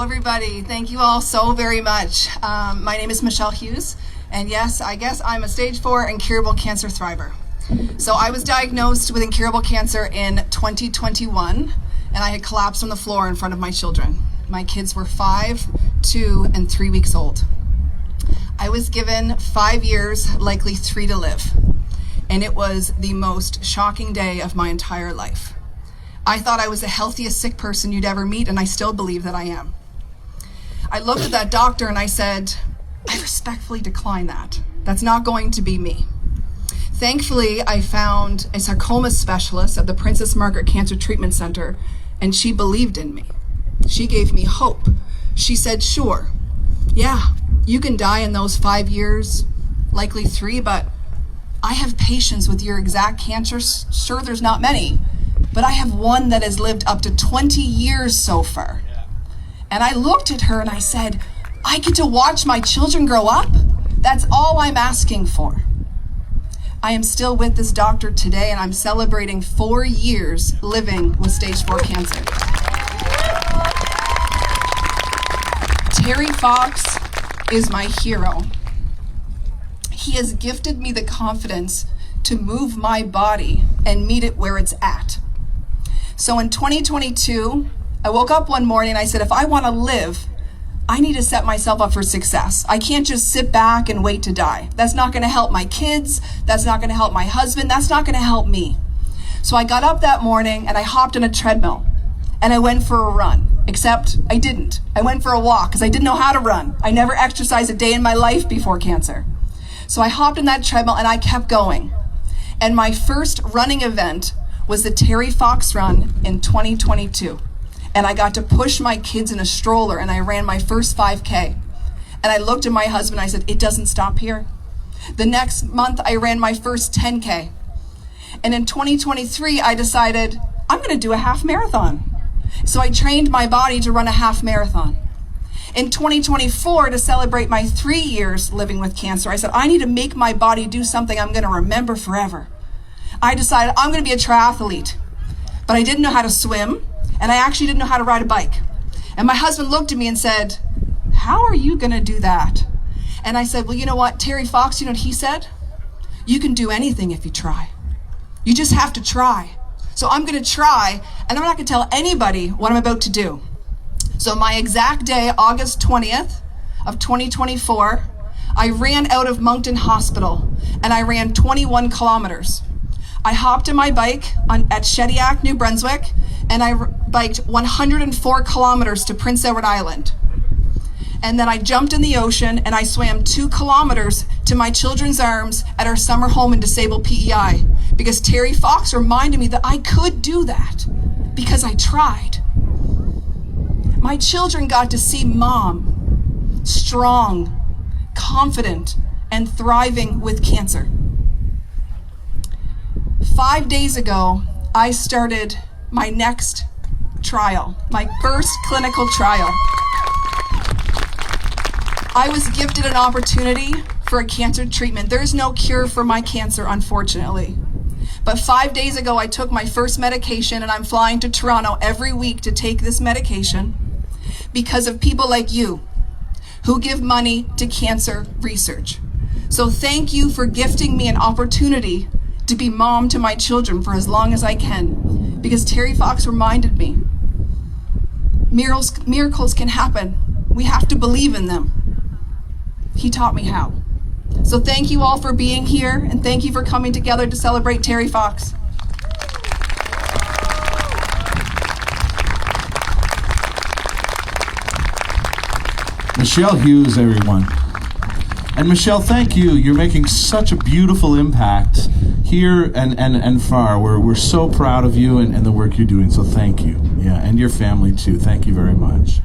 Hello, everybody. Thank you all so very much. My name is Michelle Hughes, and yes, I guess I'm a stage 4 incurable cancer thriver. So I was diagnosed with incurable cancer in 2021, and I had collapsed on the floor in front of my children. My kids were 5, 2, and 3 weeks old. I was given 5 years, likely 3 to live, and it was the most shocking day of my entire life. I thought I was the healthiest sick person you'd ever meet, and I still believe that I am. I looked at that doctor and I said, I respectfully decline that. That's not going to be me. Thankfully, I found a sarcoma specialist at the Princess Margaret Cancer Treatment Center, and she believed in me. She gave me hope. She said, sure, yeah, you can die in those 5 years, likely 3, but I have patients with your exact cancer. Sure, there's not many, but I have one that has lived up to 20 years so far. And I looked at her and I said, I get to watch my children grow up? That's all I'm asking for. I am still with this doctor today, and I'm celebrating 4 years living with stage 4 cancer. Terry Fox is my hero. He has gifted me the confidence to move my body and meet it where it's at. So in 2022, I woke up one morning and I said, if I want to live, I need to set myself up for success. I can't just sit back and wait to die. That's not going to help my kids. That's not going to help my husband. That's not going to help me. So I got up that morning and I hopped on a treadmill and I went for a run, except I didn't. I went for a walk because I didn't know how to run. I never exercised a day in my life before cancer. So I hopped in that treadmill and I kept going. And my first running event was the Terry Fox Run in 2022. And I got to push my kids in a stroller and I ran my first 5K. And I looked at my husband and I said, it doesn't stop here. The next month I ran my first 10K. And in 2023, I decided I'm gonna do a half marathon. So I trained my body to run a half marathon. In 2024, to celebrate my 3 years living with cancer, I said, I need to make my body do something I'm gonna remember forever. I decided I'm gonna be a triathlete, but I didn't know how to swim. And I actually didn't know how to ride a bike. And my husband looked at me and said, how are you gonna do that? And I said, well, you know what, Terry Fox, you know what he said? You can do anything if you try. You just have to try. So I'm gonna try, and I'm not gonna tell anybody what I'm about to do. So my exact day, August 20th of 2024, I ran out of Moncton Hospital and I ran 21 kilometers. I hopped on my bike at Shediac, New Brunswick, and I biked 104 kilometers to Prince Edward Island. And then I jumped in the ocean and I swam 2 kilometers to my children's arms at our summer home in disabled PEI, because Terry Fox reminded me that I could do that because I tried. My children got to see mom, strong, confident, and thriving with cancer. 5 days ago, I started my next trial, my first clinical trial. I was gifted an opportunity for a cancer treatment. There is no cure for my cancer, unfortunately. But 5 days ago, I took my first medication, and I'm flying to Toronto every week to take this medication because of people like you who give money to cancer research. So thank you for gifting me an opportunity to be mom to my children for as long as I can, because Terry Fox reminded me, miracles can happen. We have to believe in them. He taught me how. So thank you all for being here, and thank you for coming together to celebrate Terry Fox. Michelle Hughes, everyone. And Michelle, thank you. You're making such a beautiful impact here and far. We're so proud of you and the work you're doing, so thank you. Yeah, and your family too. Thank you very much.